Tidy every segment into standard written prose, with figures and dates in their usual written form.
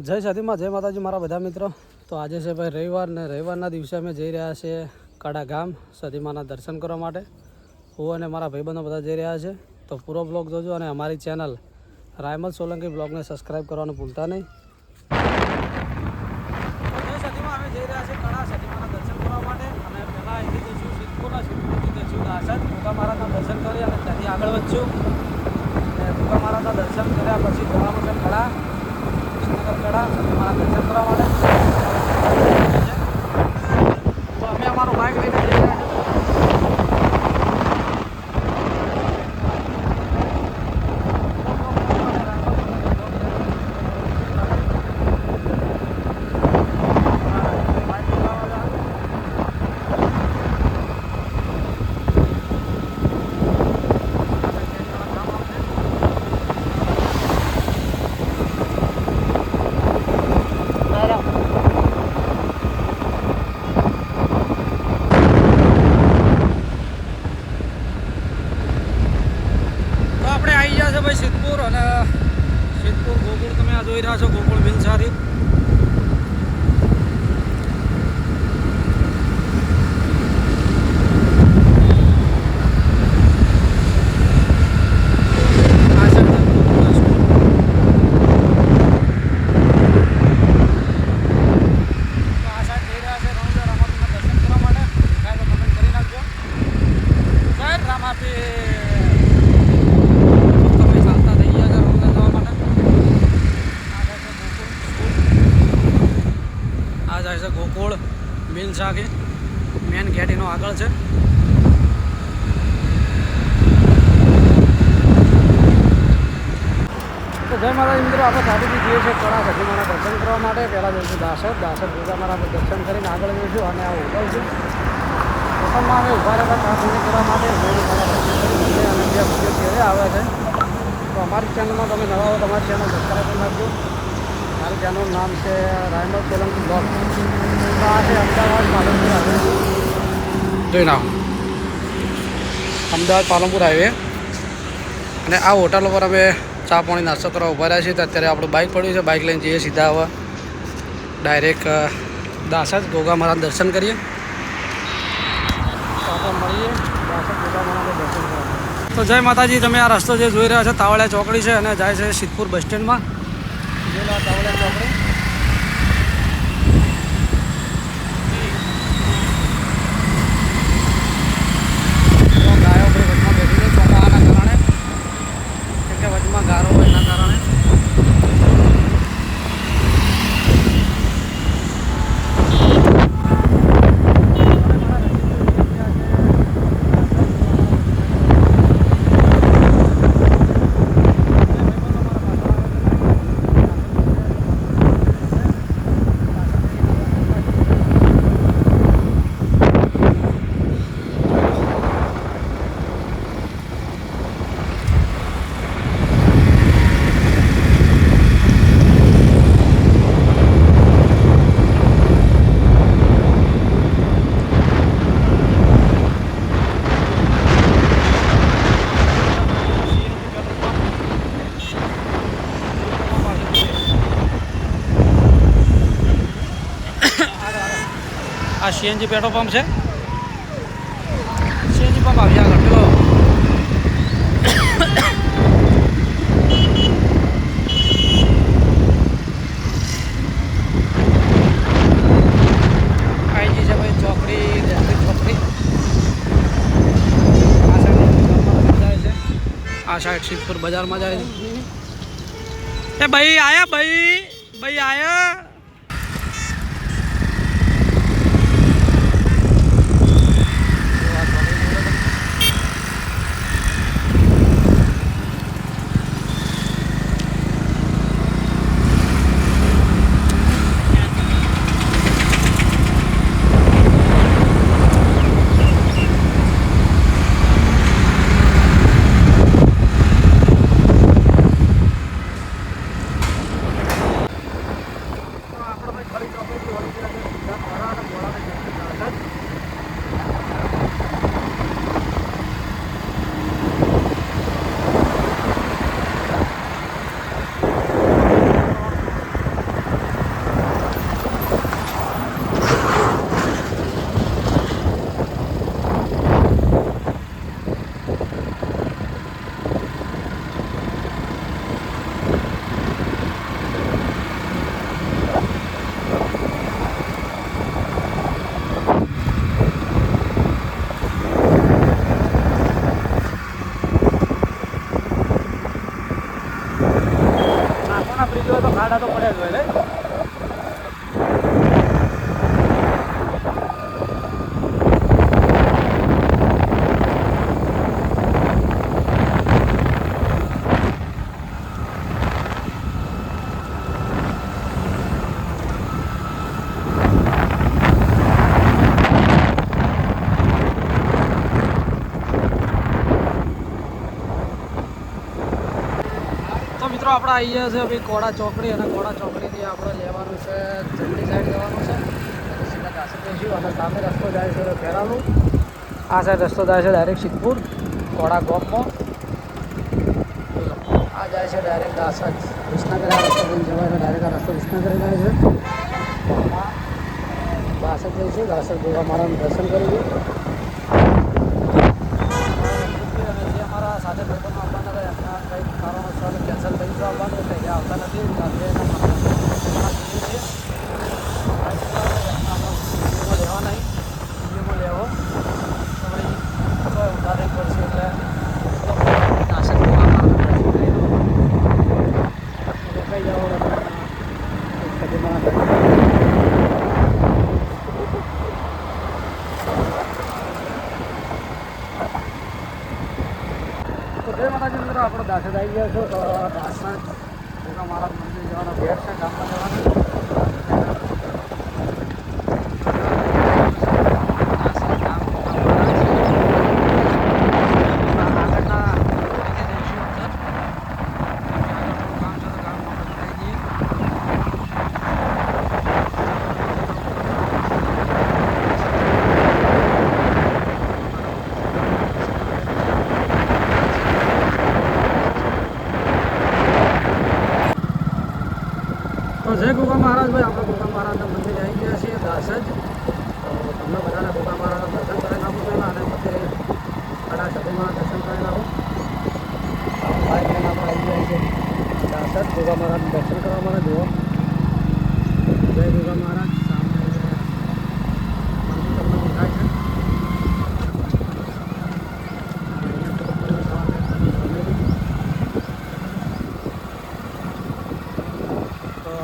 જય સતીમાં જય માતાજી મારા બધા મિત્રો. તો આજે છે ભાઈ રવિવાર ને રવિવારના દિવસે અમે જઈ રહ્યા છીએ કડા ગામ સતીમાના દર્શન કરવા માટે. હું અને મારા ભાઈબંધો બધા જઈ રહ્યા છે. તો પૂરો બ્લોગ જોજો અને અમારી ચેનલ રાયમલ સોલંકી બ્લોગને સબસ્ક્રાઈબ કરવાનું ભૂલતા નહીં. જય સતીમાં અમે જઈ રહ્યા છીએ કડા સતીમાના દર્શન કરવા માટે. અને પહેલાં અહીંથી જઈશું સિદ્ધપુરના સિદ્ધપુરથી જઈશું દાસદ ભૂકા મહારાજના દર્શન કરી અને ત્યાંથી આગળ વધશું. અને ભૂકા મહારાજના દર્શન કર્યા પછી જવાનું છે કડા કડા મારા દર્શન કરવા માટે. તો અમે અમારું બાઇક લઈને જઈ રહ્યા છીએ. ભાઈ સિદ્ધપુર અને સિદ્ધપુર ગોકુળ તમે આ જોઈ રહ્યા છો ગોકુળ બિનસારી. ગોકુળ બિનસાખી મેન ગેટ એનો આગળ છે. તો જય માતાજી મિત્રો, આપણે સાડીથી જઈએ છીએ કડા સતીમાના દર્શન કરવા માટે. પહેલાં જઈશું દાસદ ભૂકા મહારાજના દર્શન કરીને આગળ જઈશું. અને આ હોટલ છે. હોટલમાં અમે ઊભા રહેતા ચા કરવા માટે અને બે વિડીયો ઘેરે આવે છે. તો અમારી ચેનલમાં તમે નવા હો તમારી ચેનલ સબસ્ક્રાઈબ કરી નાખજો. મારી ચેનલનું નામ છે રાયમલ સોલંકી બ્લોગ. તો આ છે અમદાવાદ પાલનપુર હાઈવે. જોઈ નાખો અમદાવાદ પાલનપુર હાઈવે. અને આ હોટલ ઉપર અમે ચા પાણી નાસ્તો કરવા ઊભા રહ્યા છીએ. તો અત્યારે આપણું બાઇક પડ્યું છે. બાઇક લઈને જઈએ સીધા હવે ડાયરેક્ટ દાસદ ગોગા મહારાજ દર્શન કરીએ. તો આપણે મળીએ દાસદ ગોગા મહારાજના દર્શન કરવા. તો જય માતાજી, તમે આ રસ્તો જે જોઈ રહ્યા છો તાવળિયા ચોકડી છે અને જાય છે સિદ્ધપુર બસ સ્ટેન્ડમાં. તાવળિયા ચોકડી ગાયો ભાઈ વચમાં બેઠી છે ચોકાના કારણે, કે વચમાં ગારો હોય એના કારણે. આ સીએનજી પેટ્રોલ પંપ છે. સીએનજી પંપ આવી આગળ પેલો આઈજી છે ભાઈ ચોકડી ચોકડી. આ સાઈડ જાય છે, આ સાઈડ સિદ્ધપુર બજારમાં જાય છે. એ ભાઈ આયા ભાઈ આયા. ખાડા તો પડ્યા જ હોય ને. મિત્રો આપણે આવી ગયા છે ભાઈ કોડા ચોકડી અને કોડા ચોકડીથી આપણે લેવાનું છે જમણી સાઈડ જવાનું છે અને સીધા દાસર જઈશું અને સામે રસ્તો જાય છે ખેરાલુ. આ સાઈડ રસ્તો જાય છે ડાયરેક્ટ સિદ્ધપુર કોડા ગોમમાં. આ જાય છે ડાયરેક્ટ દાસર વિસનગર. આ રસ્તો લઈને જવાય છે ડાયરેક્ટ. આ રસ્તો વિસનગર જાય છે. દાસર જઈશું. દાસર ગોગા મહારાજનું દર્શન કરીશું. અમારા સાથે ભાઈબંધો આવવાના હતા એમના કંઈક કારણોસર કેન્સલ થઈ ગયું આવવાનું એટલે એ આવતા નથી. લેવા નહીં વિડીયોમાં લેવો તો ભાઈ ઉતારી પડશે એટલે નાશક રોકાઈ જાઓ. જય માતાજી મિત્રો, આપણે દાસદ આવી ગયા છો. તો દાસદ ગોગા મહારાજ મંદિર જવાનો ભેટ છે ગામમાં જવાનું. તો જય ગોગા મહારાજ ભાઈ, આપણે ગોગા મહારાજના મંદિરે આવી ગયા છીએ દાસદ. તો તમને બધાને ગોગા મહારાજના દર્શન કરી નાખું પહેલાં અને પછી ઘણા સભ્યમાં દર્શન કરી નાખું. બાઇક લઈને આપણે આવી ગયા છીએ દાસદ ગોગા મહારાજનું દર્શન કરવા માટે. જુઓ જય ગોગા મહારાજ. સામે મંદિર તમને દેખાય છે.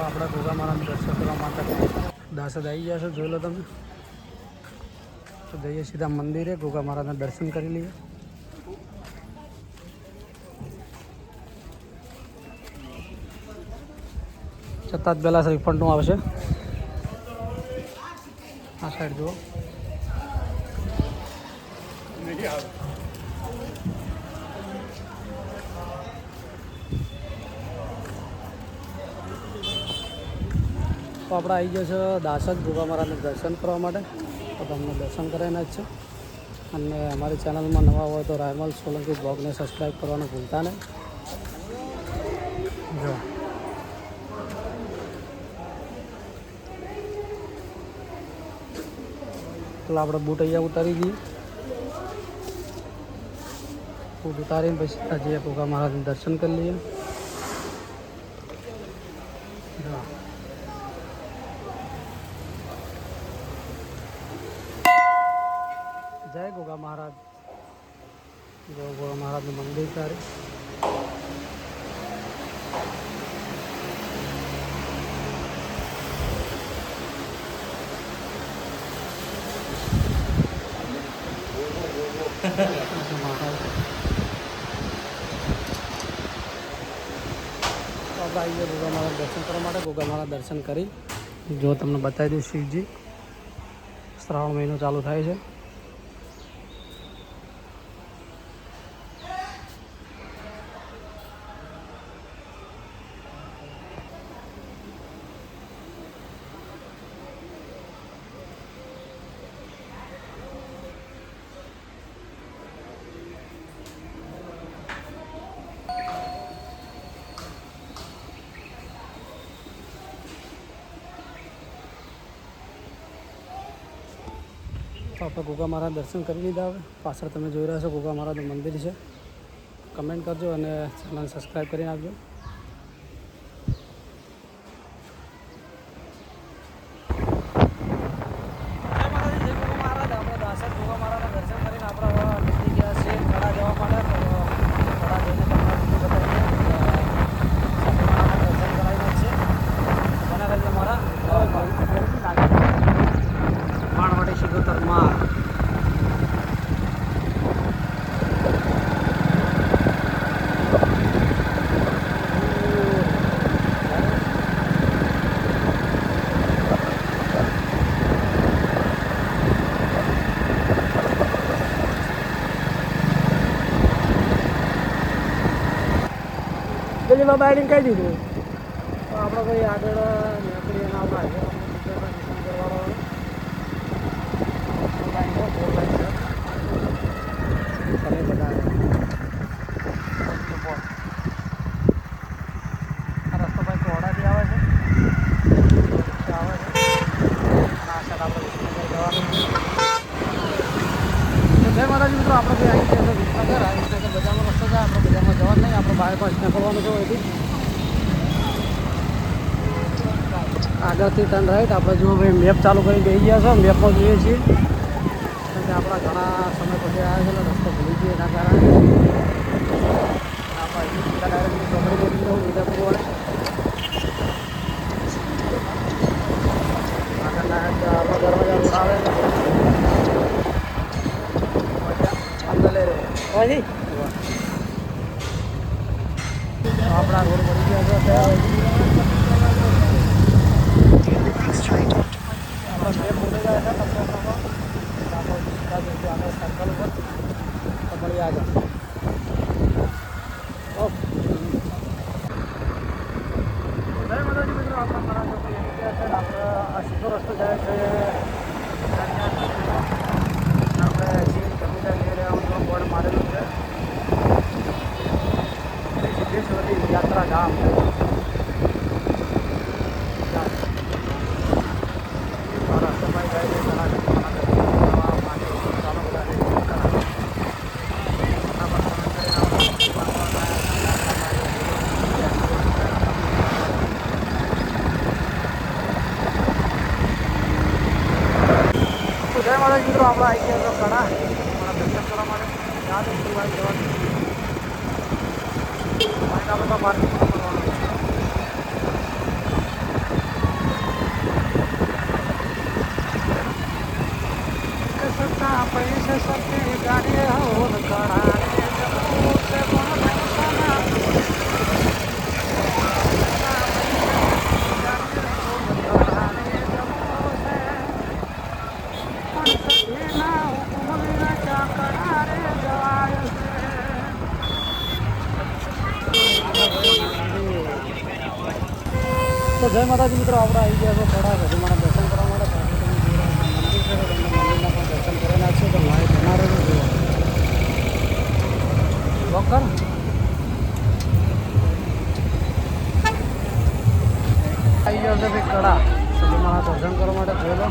આપણે ગોગા મહારાજનું દર્શન કરવા માટે દાસદ આવી ગયા છે. જોઈ લો તમે. તો જઈએ સીધા મંદિરે, ગોગા મહારાજના દર્શન કરી લઈએ. છતાં જ પહેલાં શ્રીફળનું આવશે. આ સાઈડ જુઓ. તો આપણે આવી ગયા છે દાસદ ગોગા મહારાજને દર્શન કરવા માટે. તો તમને દર્શન કરાવીને જ છે. અને અમારી ચેનલમાં નવા હોય તો રાયમલ સોલંકી બ્લોગને સબસ્ક્રાઈબ કરવાનું ભૂલતા નહીં. જો તો આપણે બૂટ અહીંયા ઉતારી દઈએ. બૂટ ઉતારીને પછી જઈએ ગોગા મહારાજનું દર્શન કરી લઈએ. જય ગોગા મહારાજ. જય ગોગા મહારાજનું મંદિર ત્યારે મહારાજ. તો આપણે આવી ગયા ગોગા મહારાજ દર્શન કરવા માટે. ગોગા મહારાજ દર્શન કરી જો તમને બતાવી દઉં. શિવજી, શ્રાવણ મહિનો ચાલુ થાય છે. તો આપણે ગોગા મહારાજ દર્શન કરી લીધા. હવે પાછળ તમે જોઈ રહ્યા છો ગોગા મહારાજનું મંદિર છે. કમેન્ટ કરજો અને ચેનલ સબસ્ક્રાઈબ કરી નાખજો. આપણે દાસદ ગોગા મહારાજના દર્શન કરીને આપણે નીકળી ગયા છીએ કડા જવા માટે. કડા જઈને તમને દર્શન કરાવીને છે. પેલી બાયડીને કહી દીધું તો આપણે ભાઈ આગળ નીકળીએ ના આપણે કરવાનો જય માતાજી મિત્રો, આપણે ભાઈ આવી ગયા વિસનગર. આ વિસનગર બજારમાં રસ્તો છે, આપણે બજારમાં જવા નહીં, આપણે બહાર પાસ નીકળવાનું છે અહીંથી આગળથી ટર્ન રાઈટ. આપણે જો ભાઈ મેપ ચાલુ કરી બેસી ગયા છો, મેપમાં જોઈએ છીએ કારણ કે આપણા ઘણા સમય પછી આવ્યા છે એટલે રસ્તો ભૂલી ગયો એના કારણે આપણે ડાયરેક્ટ ચોકડી બોલી જવું વિજાપુર વાળે આગળ આપણો દરવાજા રોડ આવે અંદર લઈ રહ્યો આપણા રોડ પડી ગયા છે આપણા મેપ બોલી ગયા છે તમને આગળ સર્કલ ઉપર તો મળી આગળ ઓકે. જય માતાજી મિત્રો, આપણા ઘણા ચોકડી આવી ગયા છે. આપણે આ સીધો રસ્તો જાય છે આપણે કમિટા લઈ રહ્યા બોર્ડ મારેલું છે સિદ્ધેશ્વરી યાત્રા ગામ. રસ્તોભાઈ જાય છે ઘણા જય માતાજી મિત્રો, આપણે આવી ગયા તો ઘણા દર્શન કરવા માટે યાદ ગુરુવારે જવાનું આપણે તો માર્કેટમાં કરવાનું સત્તા પૈસે સત્ય ગાડીએ હોલ કડા તો જય માતાજી મિત્રો, આપણે આવી ગયા છો થોડા હજુ મારા દર્શન કરવા માટે મંદિર છે તો તમને મંદિરના પણ દર્શન કરેલા છે તો મારે જનારો જોવા વોકર આવી ગયો છે ભાઈ કડા તો મારા દર્શન કરવા માટે જોયેલો